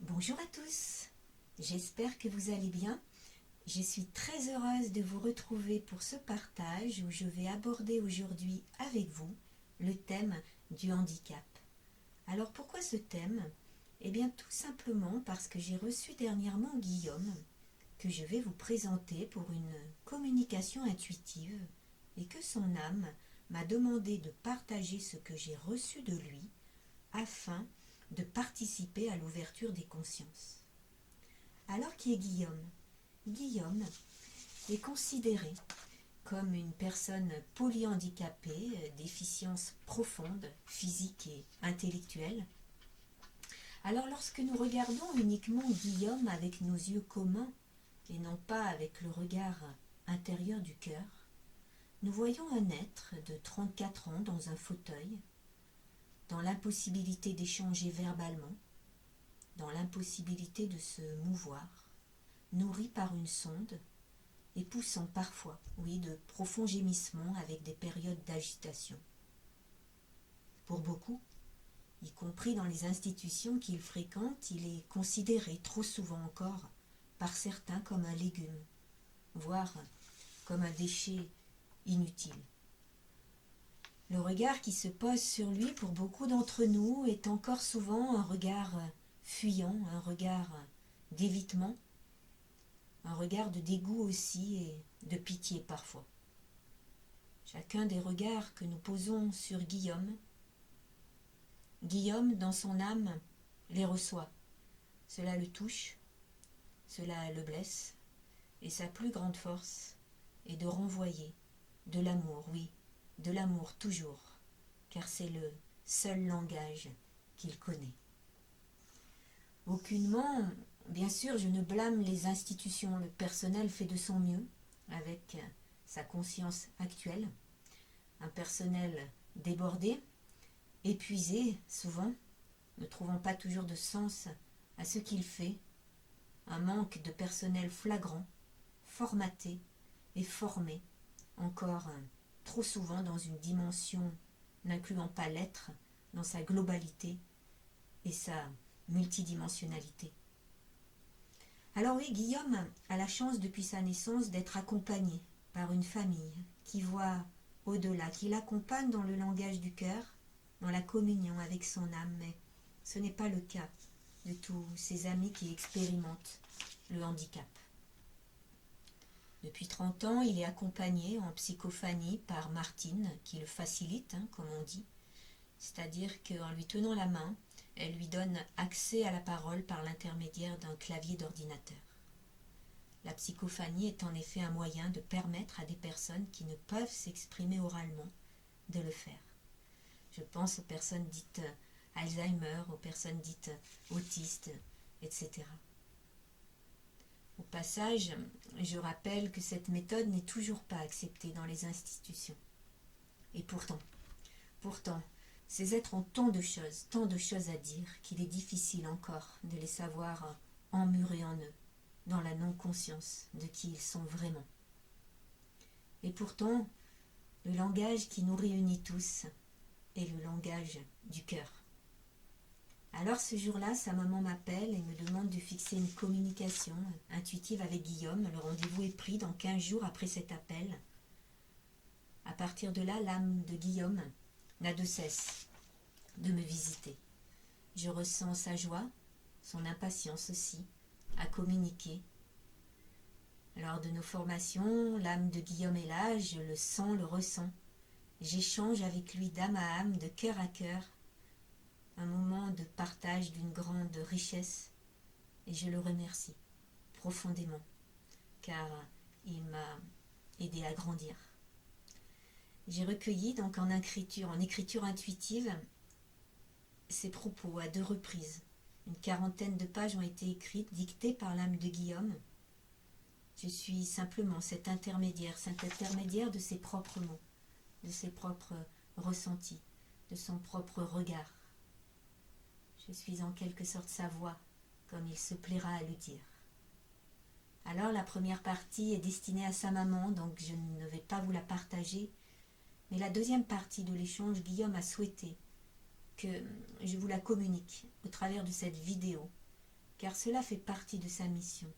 Bonjour à tous, j'espère que vous allez bien. Je suis très heureuse de vous retrouver pour ce partage où je vais aborder aujourd'hui avec vous le thème du handicap. Alors pourquoi ce thème? Eh bien tout simplement parce que j'ai reçu dernièrement Guillaume, que je vais vous présenter pour une communication intuitive et que son âme m'a demandé de partager ce que j'ai reçu de lui afin de participer à l'ouverture des consciences. Alors qui est Guillaume? Guillaume est considéré comme une personne polyhandicapée, déficience profonde, physique et intellectuelle. Alors lorsque nous regardons uniquement Guillaume avec nos yeux communs et non pas avec le regard intérieur du cœur, nous voyons un être de 34 ans dans un fauteuil, dans l'impossibilité d'échanger verbalement, dans l'impossibilité de se mouvoir, nourri par une sonde et poussant parfois, oui, de profonds gémissements avec des périodes d'agitation. Pour beaucoup, y compris dans les institutions qu'il fréquente, il est considéré trop souvent encore par certains comme un légume, voire comme un déchet inutile. Le regard qui se pose sur lui pour beaucoup d'entre nous est encore souvent un regard fuyant, un regard d'évitement, un regard de dégoût aussi et de pitié parfois. Chacun des regards que nous posons sur Guillaume, dans son âme, les reçoit. Cela le touche, cela le blesse, et sa plus grande force est de renvoyer de l'amour, oui, de l'amour toujours, car c'est le seul langage qu'il connaît. Aucunement, bien sûr, je ne blâme les institutions. Le personnel fait de son mieux avec sa conscience actuelle. Un personnel débordé, épuisé souvent, ne trouvant pas toujours de sens à ce qu'il fait. Un manque de personnel flagrant, formaté et formé, encore trop souvent dans une dimension n'incluant pas l'être dans sa globalité et sa multidimensionnalité. Alors oui, Guillaume a la chance depuis sa naissance d'être accompagné par une famille qui voit au-delà, qui l'accompagne dans le langage du cœur, dans la communion avec son âme, mais ce n'est pas le cas de tous ses amis qui expérimentent le handicap. Depuis 30 ans, il est accompagné en psychophanie par Martine, qui le facilite, comme on dit, c'est-à-dire qu'en lui tenant la main, elle lui donne accès à la parole par l'intermédiaire d'un clavier d'ordinateur. La psychophanie est en effet un moyen de permettre à des personnes qui ne peuvent s'exprimer oralement de le faire. Je pense aux personnes dites Alzheimer, aux personnes dites autistes, etc. Au passage, je rappelle que cette méthode n'est toujours pas acceptée dans les institutions. Et pourtant, ces êtres ont tant de choses à dire qu'il est difficile encore de les savoir emmurés en eux, dans la non-conscience de qui ils sont vraiment. Et pourtant, le langage qui nous réunit tous est le langage du cœur. Alors ce jour-là, sa maman m'appelle et me demande de fixer une communication intuitive avec Guillaume. Le rendez-vous est pris dans 15 jours après cet appel. À partir de là, l'âme de Guillaume n'a de cesse de me visiter. Je ressens sa joie, son impatience aussi, à communiquer. Lors de nos formations, l'âme de Guillaume est là, je le sens, le ressens. J'échange avec lui d'âme à âme, de cœur à cœur, un moment de partage d'une grande richesse, et je le remercie profondément, car il m'a aidé à grandir. J'ai recueilli donc en écriture intuitive ses propos à 2 reprises. Une 40aine de pages ont été écrites, dictées par l'âme de Guillaume. Je suis simplement cet intermédiaire de ses propres mots, de ses propres ressentis, de son propre regard. Je suis en quelque sorte sa voix, comme il se plaira à le dire. Alors la première partie est destinée à sa maman, donc je ne vais pas vous la partager. Mais la deuxième partie de l'échange, Guillaume a souhaité que je vous la communique au travers de cette vidéo, car cela fait partie de sa mission,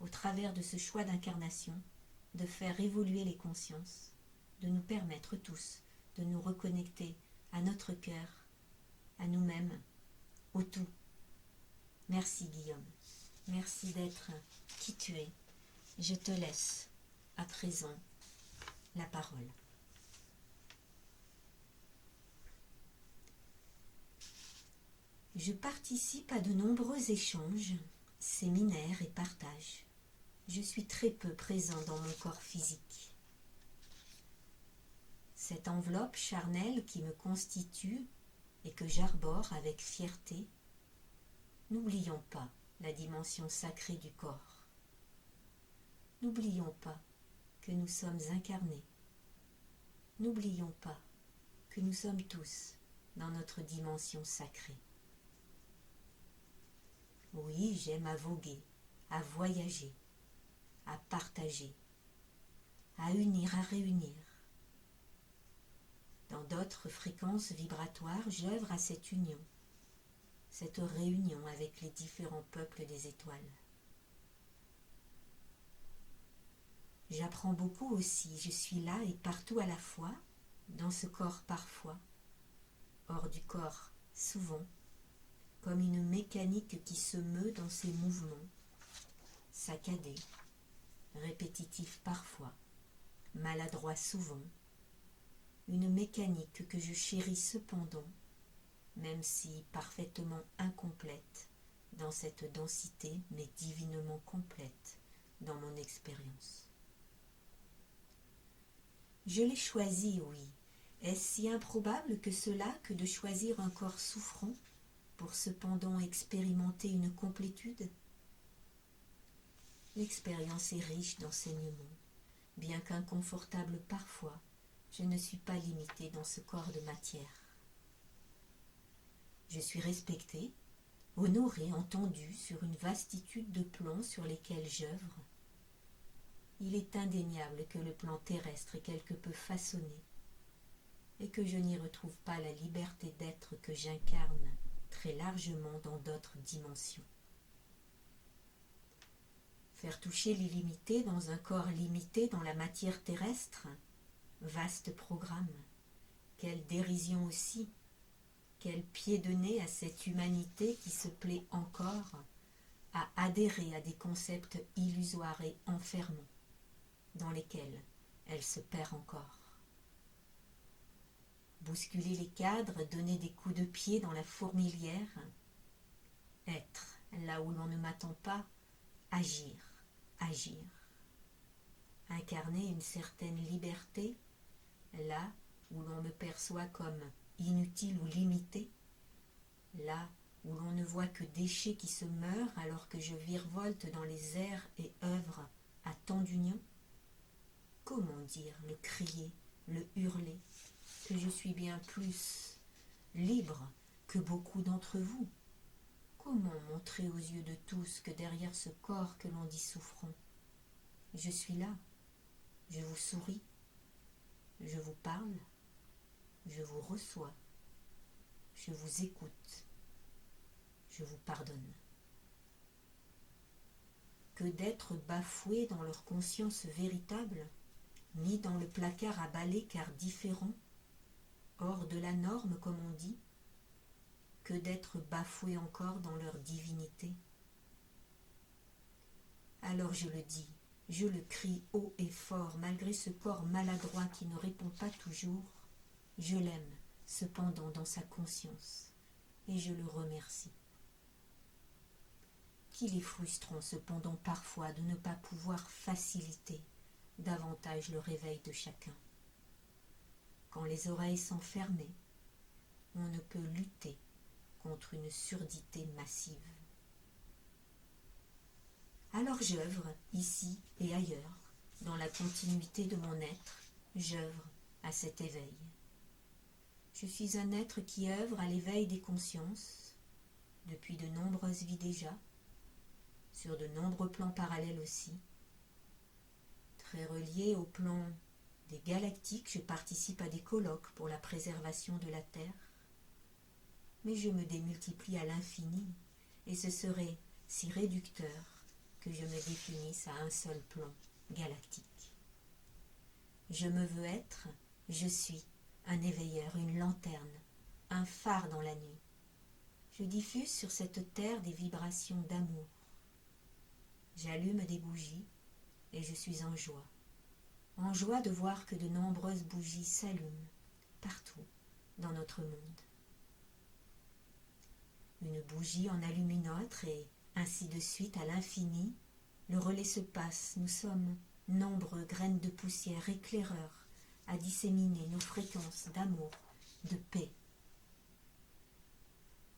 au travers de ce choix d'incarnation, de faire évoluer les consciences, de nous permettre tous de nous reconnecter à notre cœur, à nous-mêmes, au tout. Merci Guillaume, merci d'être qui tu es. Je te laisse à présent la parole. Je participe à de nombreux échanges, séminaires et partages. Je suis très peu présent dans mon corps physique. Cette enveloppe charnelle qui me constitue et que j'arbore avec fierté, n'oublions pas la dimension sacrée du corps. N'oublions pas que nous sommes incarnés. N'oublions pas que nous sommes tous dans notre dimension sacrée. Oui, j'aime à voguer, à voyager, à partager, à unir, à réunir. Dans d'autres fréquences vibratoires, j'œuvre à cette union, cette réunion avec les différents peuples des étoiles. J'apprends beaucoup aussi, je suis là et partout à la fois, dans ce corps parfois, hors du corps souvent, comme une mécanique qui se meut dans ses mouvements, saccadés, répétitifs parfois, maladroits souvent, une mécanique que je chéris cependant, même si parfaitement incomplète dans cette densité, mais divinement complète dans mon expérience. Je l'ai choisi, oui. Est-ce si improbable que cela que de choisir un corps souffrant pour cependant expérimenter une complétude? L'expérience est riche d'enseignements, bien qu'inconfortable parfois, je ne suis pas limitée dans ce corps de matière. Je suis respectée, honorée, entendue sur une vastitude de plans sur lesquels j'œuvre. Il est indéniable que le plan terrestre est quelque peu façonné et que je n'y retrouve pas la liberté d'être que j'incarne très largement dans d'autres dimensions. Faire toucher l'illimité dans un corps limité dans la matière terrestre, vaste programme, quelle dérision aussi, quel pied de nez à cette humanité qui se plaît encore à adhérer à des concepts illusoires et enfermants, dans lesquels elle se perd encore. Bousculer les cadres, donner des coups de pied dans la fourmilière, être là où l'on ne m'attend pas, agir, agir. Incarner une certaine liberté, là où l'on me perçoit comme inutile ou limité, là où l'on ne voit que déchets qui se meurent alors que je virevolte dans les airs et œuvre à tant d'union. Comment dire, le crier, le hurler, que je suis bien plus libre que beaucoup d'entre vous? Comment montrer aux yeux de tous que derrière ce corps que l'on dit souffrant, je suis là, je vous souris, je vous parle, je vous reçois, je vous écoute, je vous pardonne. Que d'être bafoués dans leur conscience véritable, mis dans le placard à balai car différents, hors de la norme comme on dit, que d'être bafoués encore dans leur divinité. Alors je le dis, je le crie haut et fort, malgré ce corps maladroit qui ne répond pas toujours, je l'aime cependant dans sa conscience, et je le remercie. Qu'il est frustrant cependant parfois de ne pas pouvoir faciliter davantage le réveil de chacun. Quand les oreilles sont fermées, on ne peut lutter contre une surdité massive. Alors j'œuvre, ici et ailleurs, dans la continuité de mon être, j'œuvre à cet éveil. Je suis un être qui œuvre à l'éveil des consciences, depuis de nombreuses vies déjà, sur de nombreux plans parallèles aussi. Très relié au plan des galactiques, je participe à des colloques pour la préservation de la Terre. Mais je me démultiplie à l'infini, et ce serait si réducteur que je me définisse à un seul plan galactique. Je me veux être, je suis, un éveilleur, une lanterne, un phare dans la nuit. Je diffuse sur cette terre des vibrations d'amour. J'allume des bougies et je suis en joie de voir que de nombreuses bougies s'allument partout dans notre monde. Une bougie en allume une autre et ainsi de suite à l'infini, le relais se passe, nous sommes nombreux graines de poussière éclaireurs à disséminer nos fréquences d'amour, de paix.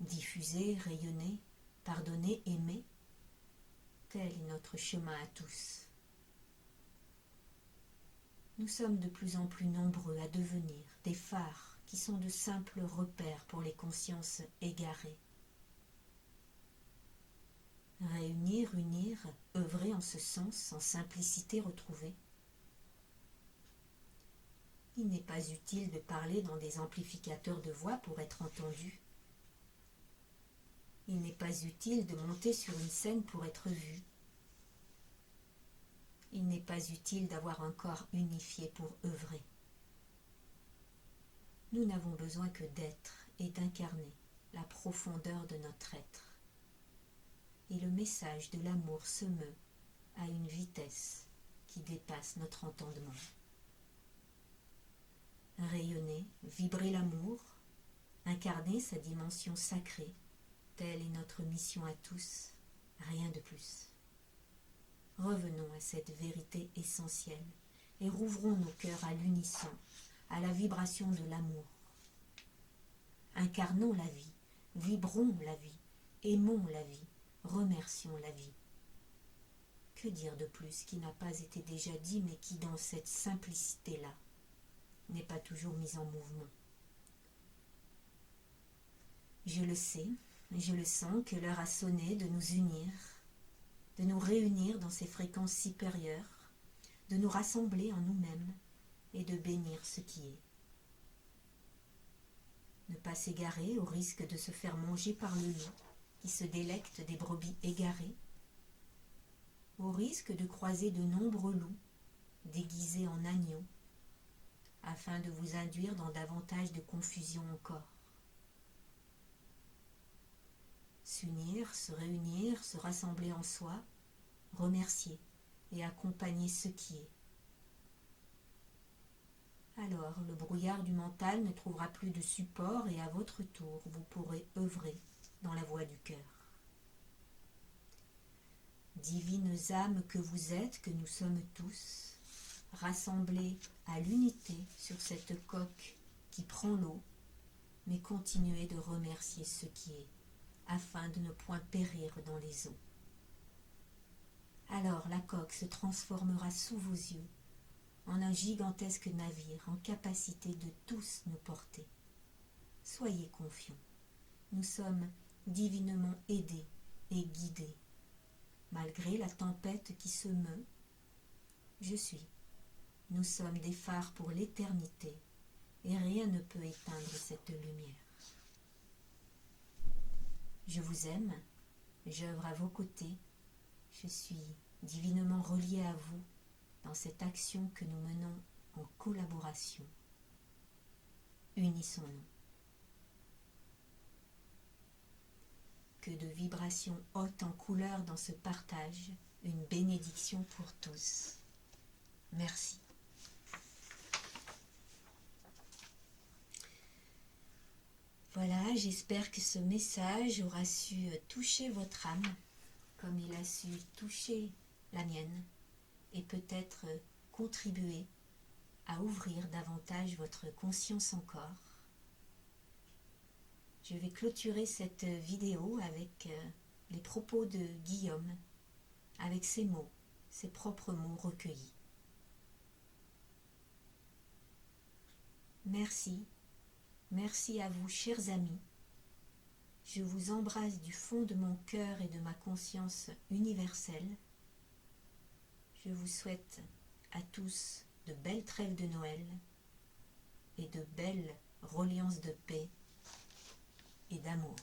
Diffuser, rayonner, pardonner, aimer, tel est notre chemin à tous. Nous sommes de plus en plus nombreux à devenir des phares qui sont de simples repères pour les consciences égarées. Réunir, unir, œuvrer en ce sens, en simplicité retrouvée. Il n'est pas utile de parler dans des amplificateurs de voix pour être entendu. Il n'est pas utile de monter sur une scène pour être vu. Il n'est pas utile d'avoir un corps unifié pour œuvrer. Nous n'avons besoin que d'être et d'incarner la profondeur de notre être. Et le message de l'amour se meut à une vitesse qui dépasse notre entendement. Rayonner, vibrer l'amour, incarner sa dimension sacrée, telle est notre mission à tous, rien de plus. Revenons à cette vérité essentielle et rouvrons nos cœurs à l'unisson, à la vibration de l'amour. Incarnons la vie, vibrons la vie, aimons la vie, remercions la vie. Que dire de plus qui n'a pas été déjà dit mais qui dans cette simplicité-là n'est pas toujours mis en mouvement. Je le sais, je le sens que l'heure a sonné de nous unir, de nous réunir dans ces fréquences supérieures, de nous rassembler en nous-mêmes et de bénir ce qui est. Ne pas s'égarer au risque de se faire manger par le loup qui se délecte des brebis égarées, au risque de croiser de nombreux loups déguisés en agneaux, afin de vous induire dans davantage de confusion encore. S'unir, se réunir, se rassembler en soi, remercier et accompagner ce qui est. Alors le brouillard du mental ne trouvera plus de support et à votre tour, vous pourrez œuvrer dans la voie du cœur. Divines âmes que vous êtes, que nous sommes tous, rassemblés à l'unité sur cette coque qui prend l'eau, mais continuez de remercier ce qui est, afin de ne point périr dans les eaux. Alors la coque se transformera sous vos yeux en un gigantesque navire en capacité de tous nous porter. Soyez confiants, nous sommes divinement aidés et guidés. Malgré la tempête qui se meut, je suis. Nous sommes des phares pour l'éternité et rien ne peut éteindre cette lumière. Je vous aime, j'œuvre à vos côtés, je suis divinement relié à vous dans cette action que nous menons en collaboration. Unissons-nous. Que de vibrations hautes en couleur dans ce partage, une bénédiction pour tous. Merci. Voilà, j'espère que ce message aura su toucher votre âme, comme il a su toucher la mienne, et peut-être contribuer à ouvrir davantage votre conscience encore. Je vais clôturer cette vidéo avec les propos de Guillaume, avec ses mots, ses propres mots recueillis. Merci, merci à vous, chers amis. Je vous embrasse du fond de mon cœur et de ma conscience universelle. Je vous souhaite à tous de belles trêves de Noël et de belles reliances de paix et d'amour.